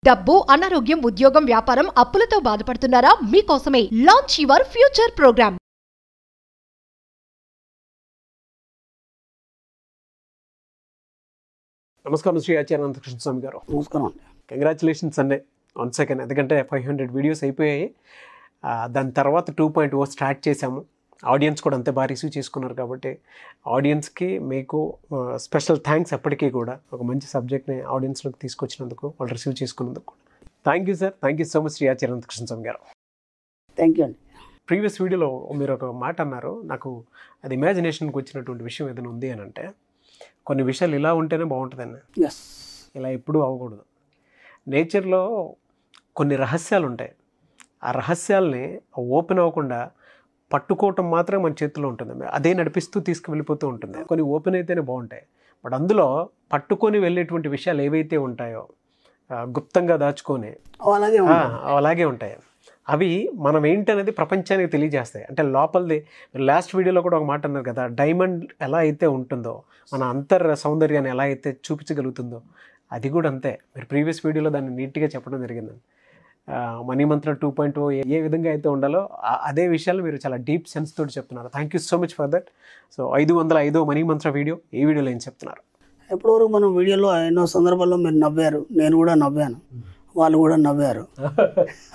డబ్బు, అనారోగ్యం, ఉద్యోగం, వ్యాపారం, అప్పులతో బాధపడుతున్నారా? మీకోసమే లాంచ్ యువర్ ఫ్యూచర్ ప్రోగ్రామ్. నమస్కారం శ్రీ ఆచార్య అనంతకృష్ణ స్వామి గారు. నమస్కారం. కంగ్రాచులేషన్స్ అండి వన్స్ అగైన్. ఎందుకంటే 500 వీడియోస్ అయిపోయాయి. దాని తర్వాత 2.0 స్టార్ట్ చేశాము. ఆడియన్స్ కూడా అంతే బాగా రిసీవ్ చేసుకున్నారు కాబట్టి ఆడియన్స్కి మీకు స్పెషల్ థ్యాంక్స్. అప్పటికీ కూడా ఒక మంచి సబ్జెక్ట్ని ఆడియన్స్లోకి తీసుకొచ్చినందుకు, వాళ్ళు రిసీవ్ చేసుకున్నందుకు కూడా thank you sir. Thank you so much Shri Acharya Anantakrishna Swami గారు. థ్యాంక్ యూ అండి. ప్రీవియస్ వీడియోలో మీరు ఒక మాట అన్నారు, నాకు అది ఇమాజినేషన్కి వచ్చినటువంటి విషయం ఏదైనా ఉంది అని అంటే, కొన్ని విషయాలు ఇలా ఉంటేనే బాగుంటుందండి, ఇలా ఎప్పుడూ అవ్వకూడదు. నేచర్లో కొన్ని రహస్యాలు ఉంటాయి. ఆ రహస్యాల్ని ఓపెన్ అవ్వకుండా పట్టుకోవటం మాత్రం మన చేతిలో ఉంటుంది. అదే నడిపిస్తూ తీసుకువెళ్ళిపోతూ ఉంటుంది. కొన్ని ఓపెన్ అయితేనే బాగుంటాయి. బట్ అందులో పట్టుకొని వెళ్ళేటువంటి విషయాలు ఏవైతే ఉంటాయో గుప్తంగా దాచుకొని అలాగే ఉంటాయి. అవి మనం ఏంటనేది ప్రపంచానికి తెలియజేస్తాయి. అంటే లోపలిది లాస్ట్ వీడియోలో కూడా ఒక మాట అన్నారు కదా, డైమండ్ ఎలా అయితే ఉంటుందో, మన అంతర్ సౌందర్యాన్ని ఎలా అయితే చూపించగలుగుతుందో, అది కూడా అంతే. మీరు ప్రీవియస్ వీడియోలో దాన్ని నీట్గా చెప్పడం జరిగిందండి. మనీ మంత్ర 2.0 ఏ విధంగా అయితే ఉండాలో అదే విషయాలు మీరు చాలా డీప్ సెన్స్ తోటి చెప్తున్నారు. Thank you so much for that. So 505వ మనీ మంత్ర వీడియో, ఈ వీడియోలో ఏం చెప్తున్నారు? ఎప్పటివరకు మనం వీడియోలో ఎన్నో సందర్భాల్లో మీరు నవ్వారు, నేను కూడా నవ్వాను, వాళ్ళు కూడా నవ్వారు.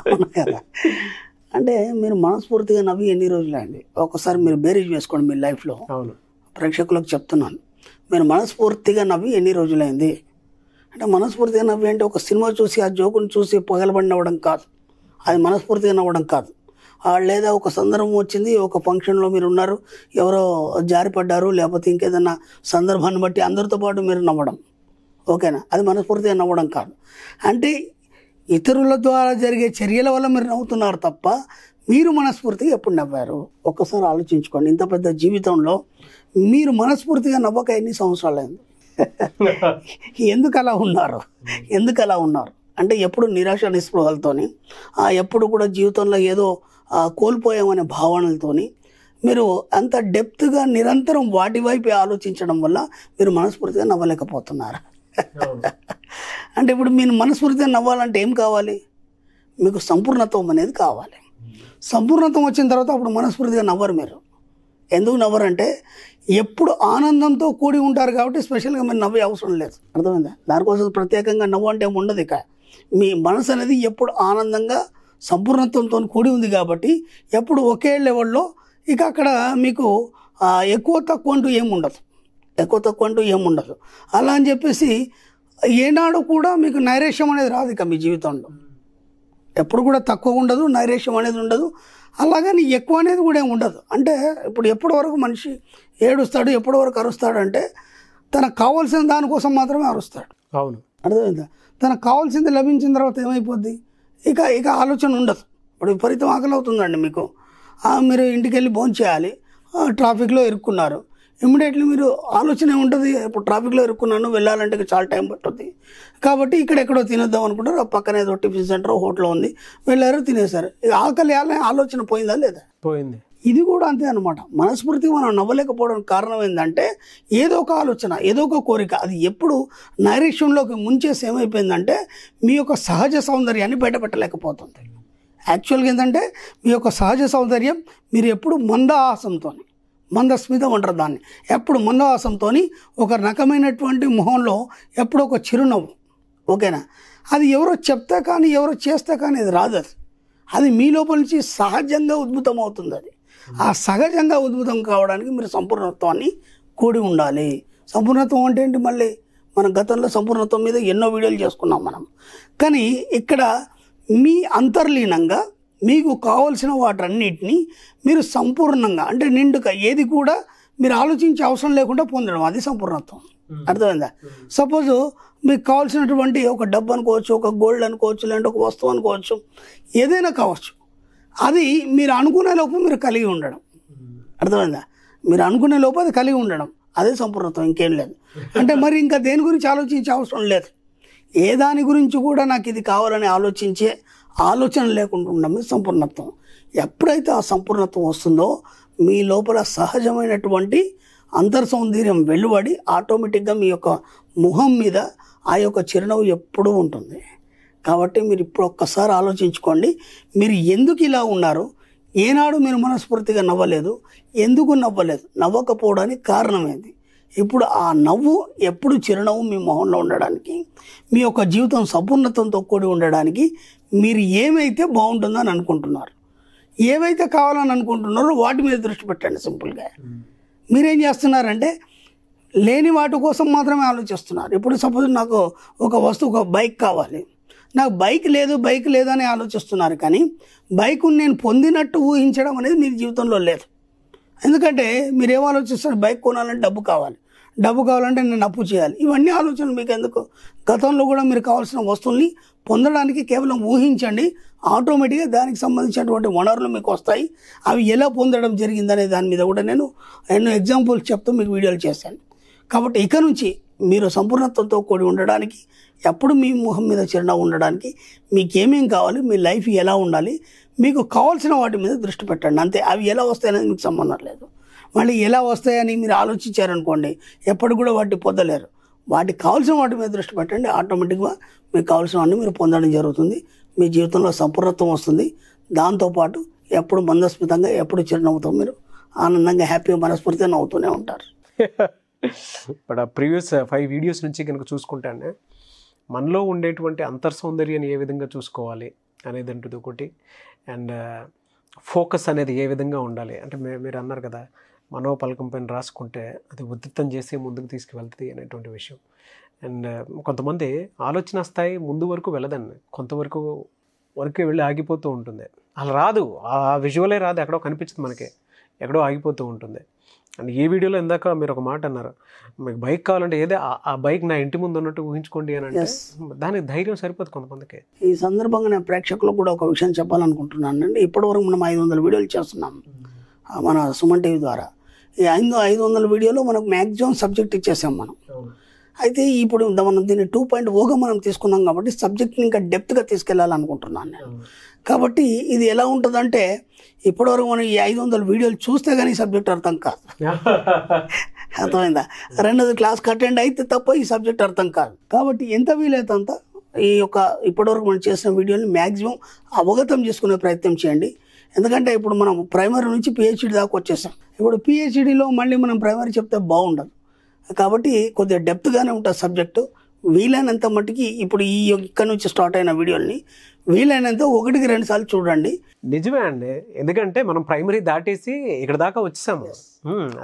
అవును కదా. అంటే మీరు మనస్ఫూర్తిగా నవ్వి ఎన్ని రోజులైంది? ఒకసారి మీరు బేరీజ్ వేసుకోండి మీ లైఫ్లో. అవును, ప్రేక్షకులకు చెప్తున్నాను, మీరు మనస్ఫూర్తిగా నవ్వి ఎన్ని రోజులైంది? అంటే మనస్ఫూర్తిగా నవ్వి అంటే ఒక సినిమా చూసి ఆ జోకుని చూసి పగలబడి నవ్వడం కాదు, అది మనస్ఫూర్తిగా నవ్వడం కాదు. లేదా ఒక సందర్భం వచ్చింది, ఒక ఫంక్షన్లో మీరు ఉన్నారు, ఎవరో జారిపడ్డారు, లేకపోతే ఇంకేదన్నా సందర్భాన్ని బట్టి అందరితో పాటు మీరు నవ్వడం, ఓకేనా? అది మనస్ఫూర్తిగా నవ్వడం కాదు. అంటే ఇతరుల ద్వారా జరిగే చర్యల వల్ల మీరు నవ్వుతున్నారు తప్ప మీరు మనస్ఫూర్తిగా ఎప్పుడు నవ్వారు? ఒక్కసారి ఆలోచించుకోండి. ఇంత పెద్ద జీవితంలో మీరు మనస్ఫూర్తిగా నవ్వక ఎన్ని సంవత్సరాలైంది? ఎందుకు అలా ఉన్నారు? అంటే ఎప్పుడు నిరాశ నిస్పృహలతోని, ఎప్పుడు కూడా జీవితంలో ఏదో కోల్పోయామనే భావనలతోని మీరు అంత డెప్త్గా నిరంతరం వాటి వైపే ఆలోచించడం వల్ల మీరు మనస్ఫూర్తిగా నవ్వలేకపోతున్నారు. అంటే ఇప్పుడు మీరు మనస్ఫూర్తిగా నవ్వాలంటే ఏం కావాలి? మీకు సంపూర్ణత్వం అనేది కావాలి. సంపూర్ణత్వం వచ్చిన తర్వాత అప్పుడు మనస్ఫూర్తిగా నవ్వరు. మీరు ఎందుకు నవ్వరంటే ఎప్పుడు ఆనందంతో కూడి ఉంటారు కాబట్టి స్పెషల్గా మీరు నవ్వే అవసరం లేదు. అర్థమైందా? దానికోసం ప్రత్యేకంగా నవ్వు అంటే ఏమి ఉండదు. ఇక మీ మనసు అనేది ఎప్పుడు ఆనందంగా సంపూర్ణత్వంతో కూడి ఉంది కాబట్టి ఎప్పుడు ఒకే లెవెల్లో, ఇక అక్కడ మీకు ఎక్కువ తక్కువ అంటూ ఏముండదు. అలా అని చెప్పేసి ఏనాడు కూడా మీకు నైరాశ్యం అనేది రాదు. ఇక మీ జీవితంలో ఎప్పుడు కూడా తక్కువ ఉండదు, నైరాశ్యం అనేది ఉండదు, అలాగని ఎక్కువ అనేది కూడా ఏమి ఉండదు. అంటే ఇప్పుడు ఎప్పటి వరకు మనిషి ఏడుస్తాడు, ఎప్పటి వరకు అరుస్తాడు అంటే తనకు కావాల్సిన దానికోసం మాత్రమే అరుస్తాడు. అవును, అర్థమైందా? తనకు కావాల్సింది లభించిన తర్వాత ఏమైపోద్ది? ఇక ఆలోచన ఉండదు. ఇప్పుడు విపరీతం ఆకలి అవుతుందండి మీకు, మీరు ఇంటికి వెళ్ళి భోజనం చేయాలి, ట్రాఫిక్లో ఇరుక్కున్నారు, ఇమ్మీడియట్లీ మీరు ఆలోచన ఉంటుంది, ఇప్పుడు ట్రాఫిక్లో ఇరుక్కున్నాను, వెళ్ళాలంటే చాలా టైం పట్టుద్ది కాబట్టి ఇక్కడెక్కడో తినేద్దాం అనుకుంటారు. పక్కన ఏదో టిఫిన్ సెంటర్ హోటల్ ఉంది, వెళ్ళారు, తినేశారు. ఇక ఆకలి ఆలోచన పోయిందా లేదా? పోయింది. ఇది కూడా అంతే అనమాట. మనస్ఫూర్తిగా మనం నవ్వలేకపోవడానికి కారణం ఏంటంటే ఏదో ఒక ఆలోచన, ఏదో ఒక కోరిక, అది ఎప్పుడు నైరాశ్యంలోకి ముంచేసి ఏమైపోయిందంటే మీ యొక్క సహజ సౌందర్యాన్ని బయటపెట్టలేకపోతుంది. యాక్చువల్గా ఏంటంటే మీ యొక్క సహజ సౌందర్యం మీరు ఎప్పుడు మందస్మితం అంటారు దాన్ని, ఎప్పుడు మందహాసంతో ఒక రకమైనటువంటి మొహంలో ఎప్పుడు ఒక చిరునవ్వు, ఓకేనా? అది ఎవరో చెప్తే కానీ ఎవరో చేస్తే కానీ అది రాదు. అది మీ లోపల నుంచి సహజంగా ఉద్భుతం అవుతుంది. అది ఆ సహజంగా ఉద్భుతం కావడానికి మీరు సంపూర్ణత్వాన్ని కూడి ఉండాలి. సంపూర్ణత్వం అంటే ఏంటి? మళ్ళీ మన గతంలో సంపూర్ణత్వం మీద ఎన్నో వీడియోలు చేసుకున్నాం మనం. కానీ ఇక్కడ మీ అంతర్లీనంగా మీకు కావలసిన వాటన్నిటినీ మీరు సంపూర్ణంగా, అంటే నిండుగా, ఏది కూడా మీరు ఆలోచించే అవసరం లేకుండా పొందడం, అది సంపూర్ణత్వం. అర్థమైందా? సపోజు మీకు కావాల్సినటువంటి ఒక డబ్బు అనుకోవచ్చు, ఒక గోల్డ్ అనుకోవచ్చు, లేదంటే ఒక వస్తువు అనుకోవచ్చు, ఏదైనా కావచ్చు, అది మీరు అనుకునే లోపు మీరు కలిగి ఉండడం. అర్థమైందా? మీరు అనుకునే లోపు అది కలిగి ఉండడం, అదే సంపూర్ణత్వం, ఇంకేం లేదు. అంటే మరి ఇంకా దేని గురించి ఆలోచించే అవసరం లేదు. ఏ దాని గురించి కూడా నాకు ఇది కావాలని ఆలోచించే ఆలోచన లేకుండా ఉండడం సంపూర్ణత్వం. ఎప్పుడైతే ఆ సంపూర్ణత్వం వస్తుందో మీ లోపల సహజమైనటువంటి అంతర్ సౌందర్యం వెలువడి ఆటోమేటిక్గా మీ యొక్క ముఖం మీద ఆ యొక్క చిరునవ్వు ఎప్పుడూ ఉంటుంది. కాబట్టి మీరు ఇప్పుడు ఒక్కసారి ఆలోచించుకోండి, మీరు ఎందుకు ఇలా ఉన్నారు, ఏనాడు మీరు మనస్ఫూర్తిగా నవ్వలేదు, ఎందుకు నవ్వలేదు, నవ్వకపోవడానికి కారణం ఏంది. ఇప్పుడు ఆ నవ్వు ఎప్పుడు చిరునవ్వు మీ మొహంలో ఉండడానికి, మీ యొక్క జీవితం సంపూర్ణతంతో కూడి ఉండడానికి మీరు ఏమైతే బాగుంటుందని అనుకుంటున్నారు, ఏవైతే కావాలని అనుకుంటున్నారో వాటి మీద దృష్టి పెట్టండి. సింపుల్గా మీరేం చేస్తున్నారంటే లేని వాటి కోసం మాత్రమే ఆలోచిస్తున్నారు. ఇప్పుడు సపోజ్ నాకు ఒక వస్తువు, ఒక బైక్ కావాలి, నాకు బైక్ లేదు అని ఆలోచిస్తున్నారు, కానీ బైక్ నేను పొందినట్టు ఊహించడం అనేది మీ జీవితంలో లేదు. ఎందుకంటే మీరు ఏం ఆలోచిస్తారు, బైక్ కొనాలంటే డబ్బు కావాలంటే నేను అప్పు చేయాలి, ఇవన్నీ ఆలోచనలు మీకు ఎందుకు. గతంలో కూడా మీరు కావాల్సిన వస్తువుల్ని పొందడానికి కేవలం ఊహించండి, ఆటోమేటిక్గా దానికి సంబంధించినటువంటి వనరులు మీకు వస్తాయి. అవి ఎలా పొందడం జరిగిందనే దాని మీద కూడా నేను ఎన్నో ఎగ్జాంపుల్స్ చెప్తూ మీకు వీడియోలు చేశాను. కాబట్టి ఇక నుంచి మీరు సంపూర్ణత్వంతో కూడి ఉండడానికి, ఎప్పుడు మీ ముఖం మీద చిరునవ్వు ఉండడానికి మీకు ఏమేం కావాలి, మీ లైఫ్ ఎలా ఉండాలి, మీకు కావాల్సిన వాటి మీద దృష్టి పెట్టండి అంతే. అవి ఎలా వస్తాయనేది మీకు సంబంధం లేదు. మళ్ళీ ఎలా వస్తాయని మీరు ఆలోచించారనుకోండి, ఎప్పుడు కూడా వాటిని పొందలేరు. వాటికి కావాల్సిన వాటి మీద దృష్టి పెట్టండి, ఆటోమేటిక్గా మీకు కావాల్సినవన్నీ మీరు పొందడం జరుగుతుంది. మీ జీవితంలో సంపూర్ణత్వం వస్తుంది. దాంతోపాటు ఎప్పుడు మందస్మితంగా, ఎప్పుడు చిరునవ్వుతో మీరు ఆనందంగా, హ్యాపీగా, మనస్ఫూర్తిగా నవ్వుతూనే ఉంటారు. ఇప్పుడు ఆ ప్రీవియస్ 5 వీడియోస్ నుంచి కనుక చూసుకుంటానే మనలో ఉండేటువంటి అంతర్సౌందర్యాన్ని ఏ విధంగా చూసుకోవాలి అనేది అంటుంది ఒకటి, అండ్ ఫోకస్ అనేది ఏ విధంగా ఉండాలి అంటే మీరు అన్నారు కదా, మనోపలకం పైన రాసుకుంటే అది ఉద్దితం చేసి ముందుకు తీసుకువెళ్తుంది అనేటువంటి విషయం. అండ్ కొంతమంది ఆలోచన స్థాయి ముందు వరకు వెళ్ళదండి, కొంతవరకు వెళ్ళి ఆగిపోతూ ఉంటుంది. అలా రాదు, ఆ విజువలే రాదు, ఎక్కడో కనిపించదు మనకి, ఎక్కడో ఆగిపోతూ ఉంటుంది. అండ్ ఈ వీడియోలో ఇందాక మీరు ఒక మాట అన్నారు, మీకు బైక్ కావాలంటే ఏదే ఆ బైక్ నా ఇంటి ముందు ఉన్నట్టు ఊహించుకోండి అని అంటే దానికి ధైర్యం సరిపోదు కొంతమందికి. ఈ సందర్భంగా నేను ప్రేక్షకులకు కూడా ఒక విషయం చెప్పాలనుకుంటున్నాను అండి. ఇప్పటివరకు మనం 500 వీడియోలు చేస్తున్నాం మన సుమన్ టీవీ ద్వారా. ఈ 500 వీడియోలో మనకు మ్యాక్సిమం సబ్జెక్ట్ ఇచ్చేసాం మనం. అయితే ఇప్పుడు మనం దీన్ని 2.0గా మనం తీసుకున్నాం కాబట్టి సబ్జెక్ట్ని ఇంకా డెప్త్గా తీసుకెళ్ళాలనుకుంటున్నాను నేను. కాబట్టి ఇది ఎలా ఉంటుందంటే, ఇప్పటివరకు మనం ఈ 500 వీడియోలు చూస్తే కానీ సబ్జెక్ట్ అర్థం కాదు, అర్థమైందా. రెండోది క్లాస్కి అటెండ్ అయితే తప్ప ఈ సబ్జెక్ట్ అర్థం కాదు. కాబట్టి ఎంత వీలైతే అంత ఈ యొక్క ఇప్పటివరకు మనం చేసిన వీడియోని మ్యాక్సిమం అవగతం చేసుకునే ప్రయత్నం చేయండి. ఎందుకంటే ఇప్పుడు మనం ప్రైమరీ నుంచి పిహెచ్డి దాకా వచ్చేసాం. ఇప్పుడు పిహెచ్డిలో మళ్ళీ మనం ప్రైమరీ చెప్తే బాగుండదు. కాబట్టి కొద్దిగా డెప్త్గానే ఉంటుంది సబ్జెక్టు. వీలైనంత మట్టుకి ఇప్పుడు ఇక్కడ నుంచి స్టార్ట్ అయిన వీడియోని వీలైనంత 1-2 సార్లు చూడండి. నిజమే అండి, ఎందుకంటే మనం ప్రైమరీ దాటేసి ఇక్కడ దాకా వచ్చేసాము.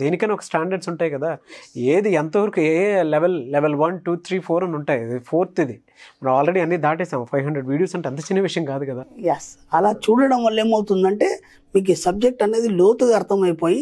దేనికైనా ఒక స్టాండర్డ్స్ ఉంటాయి కదా, ఏది ఎంతవరకు ఏ లెవెల్ 1, 2, 3, 4 అని ఉంటాయి. 4th ఇది మనం ఆల్రెడీ అన్నీ దాటేసాము. 500 వీడియోస్ అంటే అంత చిన్న విషయం కాదు కదా. అలా చూడడం వల్ల ఏమవుతుందంటే మీకు ఈ సబ్జెక్ట్ అనేది లోతుగా అర్థమైపోయి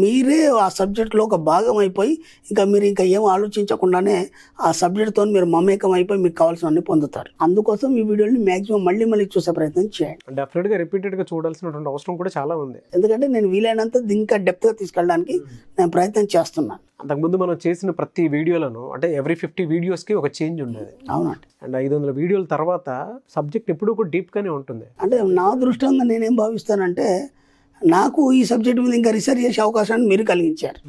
మీరే ఆ సబ్జెక్ట్లో ఒక భాగం అయిపోయి ఇంకా మీరు ఇంకా ఏం ఆలోచించకుండానే ఆ సబ్జెక్ట్తో మీరు మమేకం అయిపోయి మీకు కావాల్సినవన్నీ పొందుతారు. అందుకోసం ఈ వీడియోని మ్యాక్సిమం మళ్ళీ చూసే ప్రయత్నం చేయండి. డెఫినెట్గా రిపీటెడ్గా చూడాల్సినటువంటి అవసరం కూడా చాలా ఉంది. ఎందుకంటే నేను వీలైనంత ఇంకా డెప్త్గా తీసుకెళ్ళడానికి నేను ప్రయత్నం చేస్తున్నాను. అంతకుముందు మనం చేసిన ప్రతి వీడియోలను అంటే ఎవ్రీ 50 వీడియోస్కి ఒక చేంజ్ ఉండేది. అవునండి. అండ్ 500 వీడియోల తర్వాత సబ్జెక్ట్ ఎప్పుడూ కూడా డీప్గానే ఉంటుంది. అంటే నా దృష్టిలో నేనేం భావిస్తానంటే, నాకు ఈ సబ్జెక్ట్ మీద ఇంకా రీసెర్చ్ చేసే అవకాశాన్ని మీరు కలిగించారు.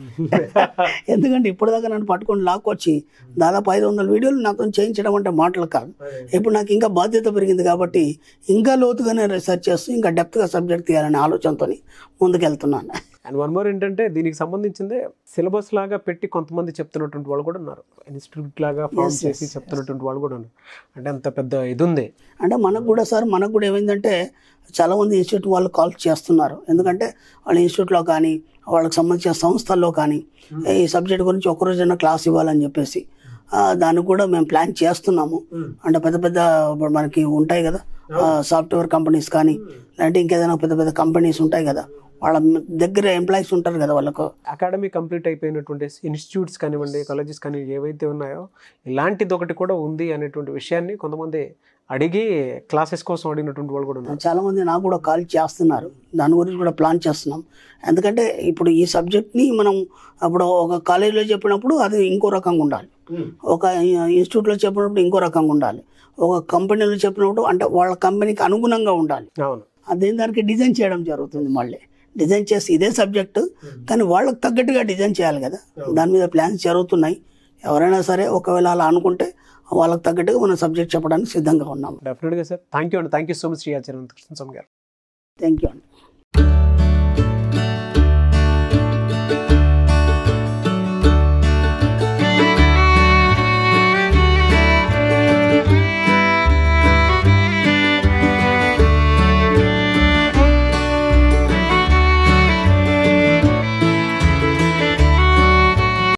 ఎందుకంటే ఇప్పటిదాకా నన్ను పట్టుకొని లాక్కొచ్చి దాదాపు 500 వీడియోలు నాతో చేయించడం అంటే మాటలు కాదు. ఇప్పుడు నాకు ఇంకా బాధ్యత పెరిగింది కాబట్టి ఇంకా లోతుగానే రీసెర్చ్ చేస్తూ ఇంకా డెప్త్గా సబ్జెక్ట్ తీయాలనే ఆలోచనతో ముందుకెళ్తున్నాను. అండ్ వన్ మోర్ ఏంటంటే, దీనికి సంబంధించిందే సిలబస్ లాగా పెట్టి కొంతమంది చెప్తున్నటువంటి వాళ్ళు కూడా ఉన్నారు, ఇన్స్టిట్యూట్ లాగా ఫామ్ చేసి చెప్తున్నటువంటి వాళ్ళు కూడా ఉన్నారు. అంటే అంత పెద్ద ఇది ఉంది. అంటే మనకు కూడా ఏమైందంటే చాలామంది ఇన్స్టిట్యూట్ వాళ్ళు కాల్ చేస్తున్నారు. ఎందుకంటే వాళ్ళ ఇన్స్టిట్యూట్లో కానీ వాళ్ళకి సంబంధించిన సంస్థల్లో కానీ ఈ సబ్జెక్ట్ గురించి ఒకరోజైనా క్లాస్ ఇవ్వాలని చెప్పేసి దానికి కూడా మేము ప్లాన్ చేస్తున్నాము. అంటే పెద్ద ఇప్పుడు మనకి ఉంటాయి కదా సాఫ్ట్వేర్ కంపెనీస్ కానీ, లేదంటే ఇంకేదైనా పెద్ద కంపెనీస్ ఉంటాయి కదా, వాళ్ళ దగ్గర ఎంప్లాయీస్ ఉంటారు కదా, వాళ్ళకు అకాడమీ కంప్లీట్ అయిపోయినటువంటి ఇన్స్టిట్యూట్స్ కానివ్వండి, కాలేజెస్ కానీ ఏవైతే ఉన్నాయో ఇలాంటిది ఒకటి కూడా ఉంది అనేటువంటి విషయాన్ని కొంతమంది అడిగి క్లాసెస్ కోసం అడిగినటువంటి వాళ్ళు కూడా ఉన్నారు. చాలామంది నాకు కూడా కాల్ చేస్తున్నారు, దాని గురించి కూడా ప్లాన్ చేస్తున్నాం. ఎందుకంటే ఇప్పుడు ఈ సబ్జెక్ట్ని మనం అప్పుడు ఒక కాలేజీలో చెప్పినప్పుడు అది ఇంకో రకంగా ఉండాలి, ఒక ఇన్స్టిట్యూట్లో చెప్పినప్పుడు ఇంకో రకంగా ఉండాలి, ఒక కంపెనీలో చెప్పినప్పుడు అంటే వాళ్ళ కంపెనీకి అనుగుణంగా ఉండాలి. అవును, అదే దానికి డిజైన్ చేయడం జరుగుతుంది. మళ్ళీ డిజైన్ చేసి ఇదే సబ్జెక్టు కానీ వాళ్ళకి తగ్గట్టుగా డిజైన్ చేయాలి కదా, దాని మీద ప్లాన్స్ జరుగుతున్నాయి. ఎవరైనా సరే ఒకవేళ అలా అనుకుంటే వాళ్ళకి తగ్గట్టుగా మనం సబ్జెక్ట్ చెప్పడానికి సిద్ధంగా ఉన్నాము. డెఫినెట్గా సార్. థ్యాంక్ యూ అండి. Thank you so much Shri Acharya Anantakrishna Swami గారు. థ్యాంక్ యూ అండి.